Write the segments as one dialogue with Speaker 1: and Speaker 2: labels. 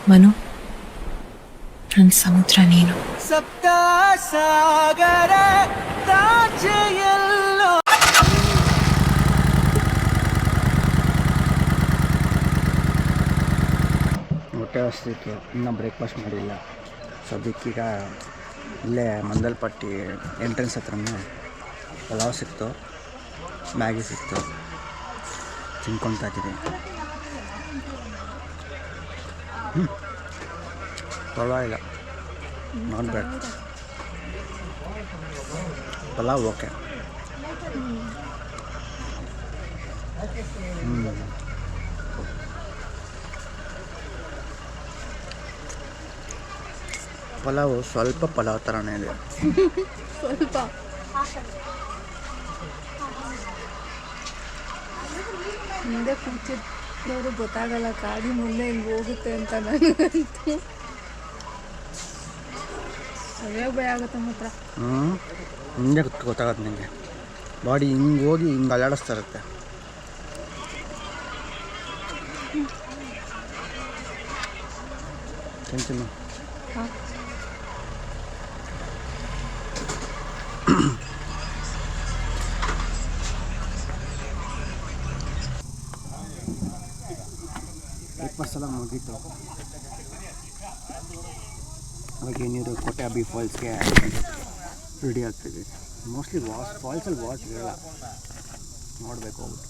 Speaker 1: ಮನು, ನನ್ನ ಸಮುದ್ರ ನೀನು.
Speaker 2: ಸಪ್ತ ಸಾಗರ ದಾಚೆಯಲ್ಲೋ.
Speaker 3: ಹೊಟ್ಟೆ ಹಸ್ತಿತ್ತು, ಇನ್ನೂ ಬ್ರೇಕ್ಫಾಸ್ಟ್ ಮಾಡಿಲ್ಲ. ಸದ್ಯಕ್ಕೀಗ ಇಲ್ಲೇ ಮಂದಲ್ಪಟ್ಟಿ ಎಂಟ್ರೆನ್ಸ್ ಹತ್ರನೇ ಪಲಾವ್ ಸಿಕ್ತು, ಮ್ಯಾಗಿ ಸಿಕ್ತು, ತಿನ್ಕೊತಾ ಇದ್ದೀನಿ. ಪರವಾಗಿಲ್ಲ, not bad. Pulao okay. Pulao ಸ್ವಲ್ಪ ಪಲಾವ್ ಥರನೇ ಇದೆ.
Speaker 1: ಸ್ವಲ್ಪ ಮುಂದೆ ಕೂತಿದ್ದವರು ಗೊತ್ತಾಗಲ್ಲ ಗಾಡಿ ಮುಂದೆ ಹಿಂಗೆ ಹೋಗುತ್ತೆ ಅಂತ. ನನಗಂತೂ ಸರಿಯಾಗಿ ಭಯ ಆಗುತ್ತೆ ಮಾತ್ರ.
Speaker 3: ಹಿಂಗೆ ಗೊತ್ತಾಗತ್ತೆ ನಿಮಗೆ. ಬಾಡಿ ಹಿಂಗೆ ಹೋಗಿ ಹಿಂಗೆ ಅಲ್ಲಾಡಿಸ್ತಾ ಇರುತ್ತೆ. ತಿಂತೀನಿ. ಬ್ರೇಕ್ಫಾಸ್ಟ್ ಎಲ್ಲ ಮುಗೀತು. ಅವಾಗ ನೀರು ಕೋಟೆಬಿ ಫಾಲ್ಸ್ಗೆ ರೆಡಿ ಆಗ್ತಿದೆ. ಮೋಸ್ಟ್ಲಿ ಫಾಲ್ಸಲ್ಲಿ ವಾಚ್ ಇರಲ್ಲ, ನೋಡಬೇಕು ಹೋಗ್ಬಿಟ್ಟು.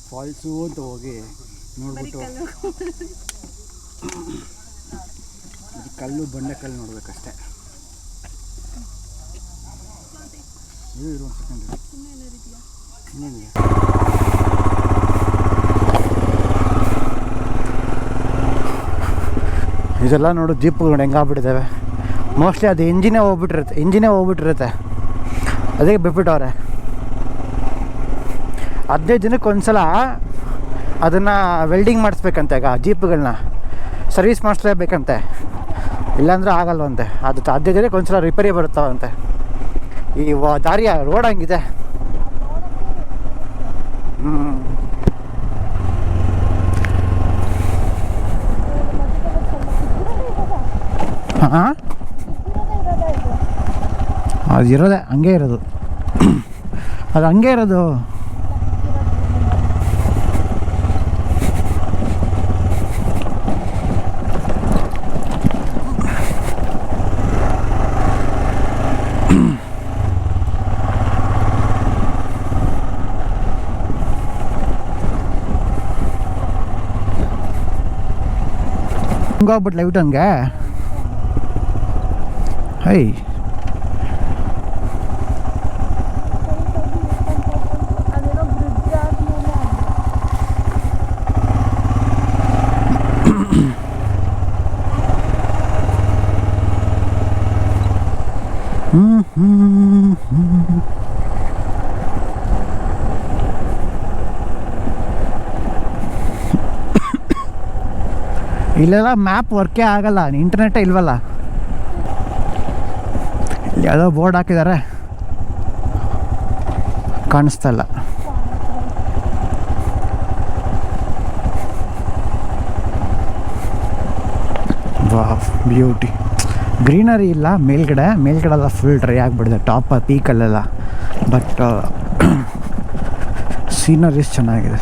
Speaker 3: ಫಾಲ್ಸು ಅಂತ ಹೋಗಿ ನೋಡ್ಬಿಟ್ಟು ಕಲ್ಲು ಬಂಡೆ ಕಲ್ಲು ನೋಡ್ಬೇಕಷ್ಟೆ. ಇರು ಒಂದು ಸೆಕೆಂಡ್. ಇನ್ನೇನಿದೆ? ಇದೆಲ್ಲ ನೋಡು, ಜೀಪುಗಳು ಹೆಂಗಾಗ್ಬಿಟ್ಟಿದ್ದಾವೆ. ಮೋಸ್ಟ್ಲಿ ಅದು ಇಂಜಿನೇ ಹೋಗ್ಬಿಟ್ಟಿರುತ್ತೆ. ಅದಕ್ಕೆ ಬಿಟ್ಬಿಟ್ಟವ್ರೆ. 15 ದಿನಕ್ಕೆ ಒಂದ್ಸಲ ಅದನ್ನು ವೆಲ್ಡಿಂಗ್ ಮಾಡಿಸ್ಬೇಕಂತೆ. ಈಗ ಜೀಪ್ಗಳನ್ನ ಸರ್ವಿಸ್ ಮಾಡಿಸ್ಲೇಬೇಕಂತೆ, ಇಲ್ಲಾಂದರೆ ಆಗಲ್ವಂತೆ. ಅದು 15 ದಿನಕ್ಕೆ ಒಂದ್ಸಲ ರಿಪೇರಿ ಬರುತ್ತಾವಂತೆ. ಈ ದಾರಿಯ ರೋಡ್ ಹಂಗಿದೆ. ಹಾಂ, ಅದು ಇರೋದೆ ಹಂಗೆ ಇರೋದು. ಅದು ಹಂಗೆ ಇರೋದು. ಹಂಗೋಗ್ಬಿಟ್ಟು ಲೈಟ್ ಹಂಗೆ. ಹೈ, ಇಲ್ಲೆಲ್ಲ ಮ್ಯಾಪ್ ವರ್ಕೇ ಆಗಲ್ಲ, ಇಂಟರ್ನೆಟ್ಟೇ ಇಲ್ವಲ್ಲ. ಇಲ್ಲಿ ಯಾವುದೋ ಬೋರ್ಡ್ ಹಾಕಿದ್ದಾರೆ, ಕಾಣಿಸ್ತಾ ಇಲ್ಲ. ವಾಹ್, ಬ್ಯೂಟಿ. ಗ್ರೀನರಿ ಇಲ್ಲ ಮೇಲ್ಗಡೆ ಎಲ್ಲ ಫುಲ್ ಡ್ರೈ ಆಗಿಬಿಡಿದೆ, ಟಾಪ್ ಪೀಕಲ್ಲೆಲ್ಲ. ಬಟ್ ಸೀನರೀಸ್ ಚೆನ್ನಾಗಿದೆ.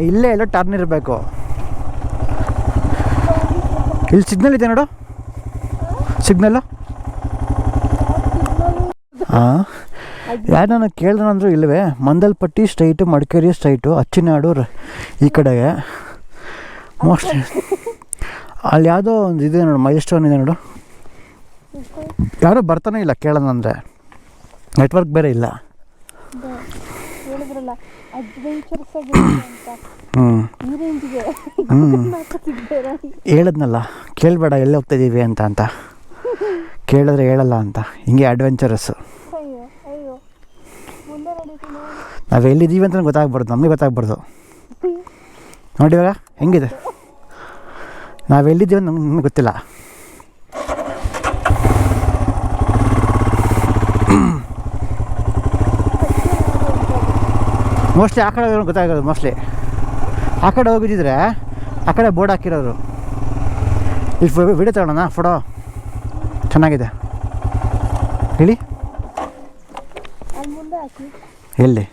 Speaker 3: ಇಲ್ಲೇ ಎಲ್ಲೋ ಟರ್ನ್ ಇರಬೇಕು. ಇಲ್ಲಿ ಸಿಗ್ನಲ್ ಇದೆ ನೋಡು, ಸಿಗ್ನಲ್ಲು. ಹಾಂ, ಯಾರು ನನಗೆ ಕೇಳಿದ್ರಂದ್ರು ಇಲ್ಲವೇ ಮಂದಲ್ಪಟ್ಟಿ ಸ್ಟ್ರೈಟು, ಮಡಿಕೇರಿ ಸ್ಟ್ರೈಟು, ಅಚ್ಚಿನಾಡು ಈ ಕಡೆಗೆ. ಮೋಸ್ಟ್ಲಿ ಅಲ್ಲಿ ಯಾವುದೋ ಒಂದು ಇದೆ ನೋಡು, ಮೈಲ್ ಸ್ಟೋನ್ ಇದೆ ನೋಡು. ಯಾರೂ ಬರ್ತಾನೆ ಇಲ್ಲ ಕೇಳೋದಂದರೆ, ನೆಟ್ವರ್ಕ್ ಬೇರೆ ಇಲ್ಲ. ಹೇಳಿದ್ನಲ್ಲ, ಕೇಳಬೇಡ ಎಲ್ಲಿ ಹೋಗ್ತಾಯಿದ್ದೀವಿ ಅಂತ ಕೇಳಿದ್ರೆ ಹೇಳಲ್ಲ ಅಂತ. ಹಿಂಗೆ ಅಡ್ವೆಂಚರಸ್ಸು. ನಾವು ಎಲ್ಲಿದ್ದೀವಿ ಅಂತ ಗೊತ್ತಾಗ್ಬಾರ್ದು, ನಮಗೆ ಗೊತ್ತಾಗ್ಬಾರ್ದು. ನೋಡಿ ಇವಾಗ ಹೆಂಗಿದೆ, ನಾವೆಲ್ಲಿದ್ದೀವಿ ಅಂತ ನಮ್ಗೆ ಗೊತ್ತಿಲ್ಲ. ಮೋಸ್ಟ್ಲಿ ಆ ಕಡೆ ಗೊತ್ತಾಗೋದು, ಮೋಸ್ಟ್ಲಿ ಆ ಕಡೆ ಹೋಗಿದ್ದಿದ್ರೆ ಆ ಕಡೆ ಬೋರ್ಡ್ ಹಾಕಿರೋರು. ಇಲ್ಲಿ ವಿಡಿಯೋ ತಗೊಳ್ಳೋಣ, ಫೋಟೋ ಚೆನ್ನಾಗಿದೆ. ಹೇಳಿ ಎಲ್ಲಿ?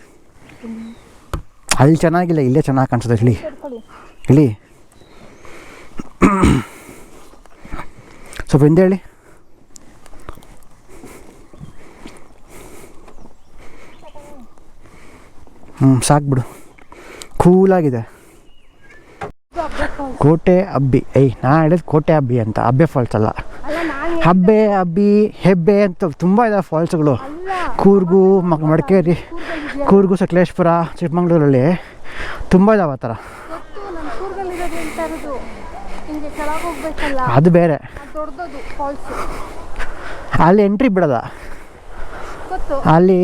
Speaker 3: ಅಲ್ಲಿ ಚೆನ್ನಾಗಿಲ್ಲ, ಇಲ್ಲೇ ಚೆನ್ನಾಗಿ ಕಾಣಿಸ್ತದೆ. ಹೇಳಿ ಹೇಳಿ, ಸ್ವಲ್ಪ ಹಿಂದೆ ಹೇಳಿ. ಸಾಕು ಬಿಡು, ಕೂಲಾಗಿದೆ. ಕೋಟೆ ಅಬ್ಬಿ, ನಾ ಹೇಳಿದ್ದು ಕೋಟೆ ಅಬ್ಬಿ ಅಂತ, ಅಬ್ಬೆ ಫಾಲ್ಸ್ ಅಲ್ಲ. ಹಬ್ಬೆ, ಅಬ್ಬಿ, ಹೆಬ್ಬೆ ಅಂತ ತುಂಬ ಇದಾವೆ ಫಾಲ್ಸ್ಗಳು. ಕೂರ್ಗು, ಮಡಿಕೇರಿ, ಕೂರ್ಗು, ಸಕಲೇಶ್ಪುರ, ಚಿಕ್ಕಮಂಗ್ಳೂರಲ್ಲಿ ತುಂಬ ಇದಾವೆ ಆ ಥರ. ಅದು ಬೇರೆ, ಅಲ್ಲಿ ಎಂಟ್ರಿ ಬಿಡೋದ, ಅಲ್ಲಿ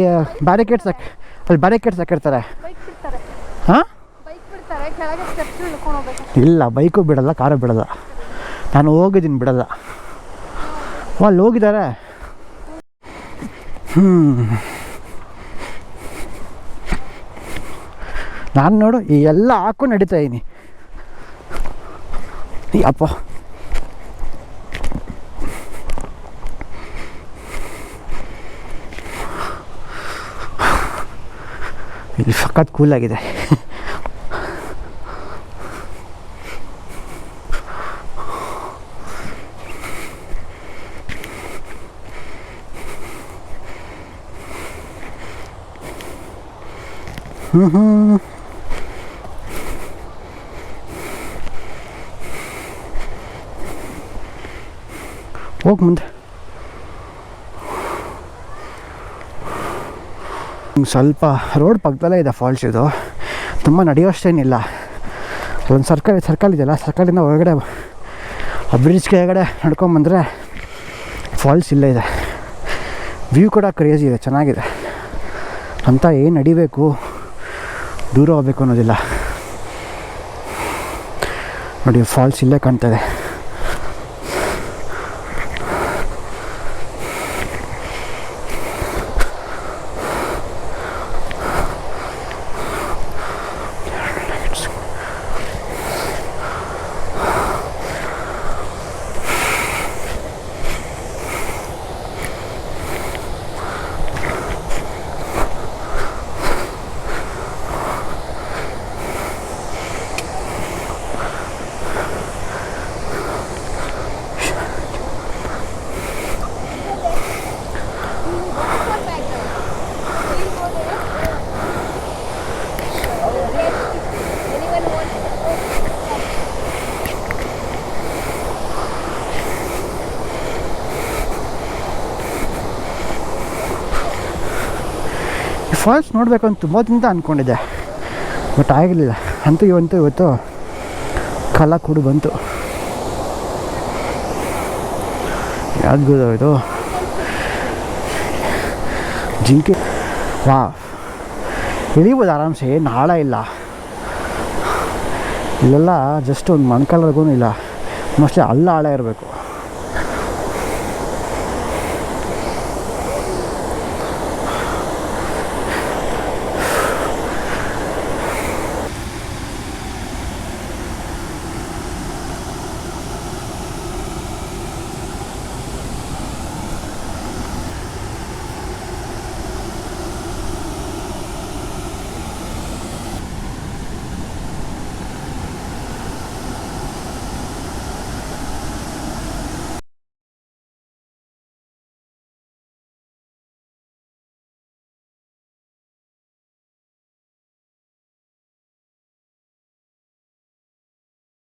Speaker 3: ಬ್ಯಾರಿಕೇಡ್ಸ್ ಹಾಕಿರ್ತಾರೆ. ಹಾಂ, ಇಲ್ಲ ಬೈಕು ಬಿಡೋಲ್ಲ, ಕಾರು ಬಿಡೋಲ್ಲ. ನಾನು ಹೋಗಿದ್ದೀನಿ, ಬಿಡೋಲ್ಲ. ಅಲ್ಲಿ ಹೋಗಿದ್ದಾರೆ. ನಾನು ನೋಡು ಈ ಎಲ್ಲ ಹಾಕೊಂಡು ನಡೀತಾ ಇದ್ದೀನಿ. ಅಪ್ಪ ಇಲ್ಲಿ ಸಖತ್ ಕೂಲಾಗಿದೆ. ಹೋಗಿ ಮುಂದೆ. ಸ್ವಲ್ಪ ರೋಡ್ ಪಕ್ಕದಲ್ಲೇ ಇದೆ ಫಾಲ್ಸ್. ಇದು ತುಂಬ ನಡೆಯೋಷ್ಟೇನಿಲ್ಲ. ಒಂದು ಸರ್ಕಲ್ ಇದೆಯಲ್ಲ, ಸರ್ಕಲಿಂದ ಹೊರಗಡೆ ಆ ಬ್ರಿಡ್ಜ್ ಕೆಳಗಡೆ ನಡ್ಕೊಂಬಂದರೆ ಫಾಲ್ಸ್ ಇಲ್ಲೇ ಇದೆ. ವ್ಯೂ ಕೂಡ ಕ್ರೇಜಿ ಇದೆ, ಚೆನ್ನಾಗಿದೆ ಅಂತ. ಏನು ನಡಿಬೇಕು, ದೂರ ಹೋಗ್ಬೇಕು ಅನ್ನೋದಿಲ್ಲ. ನೋಡಿ ಫಾಲ್ಸ್ ಇಲ್ಲೇ ಕಾಣ್ತದೆ. ಫಾಲ್ಸ್ ನೋಡಬೇಕು ಅಂತ ತುಂಬ ದಿನ ಅಂದ್ಕೊಂಡಿದ್ದೆ, ಬಟ್ ಆಗಿರಲಿಲ್ಲ. ಅಂತೂ ಇವತ್ತು ಕಾಲ ಕೂಡ ಬಂತು. ಯಾವ್ದು ಇದು ಜಿಂಕೆ. ವಾ, ಇಳಿಬೋದು ಆರಾಮ್ಸೆ, ಏನು ಆಳ ಇಲ್ಲ ಇಲ್ಲೆಲ್ಲ. ಜಸ್ಟ್ ಒಂದು ಮೊಣಕಾಲವರೆಗೂ ಇಲ್ಲ, ಮೋಸ್ಟ್ಲಿ ಅಲ್ಲ ಆಳ ಇರಬೇಕು.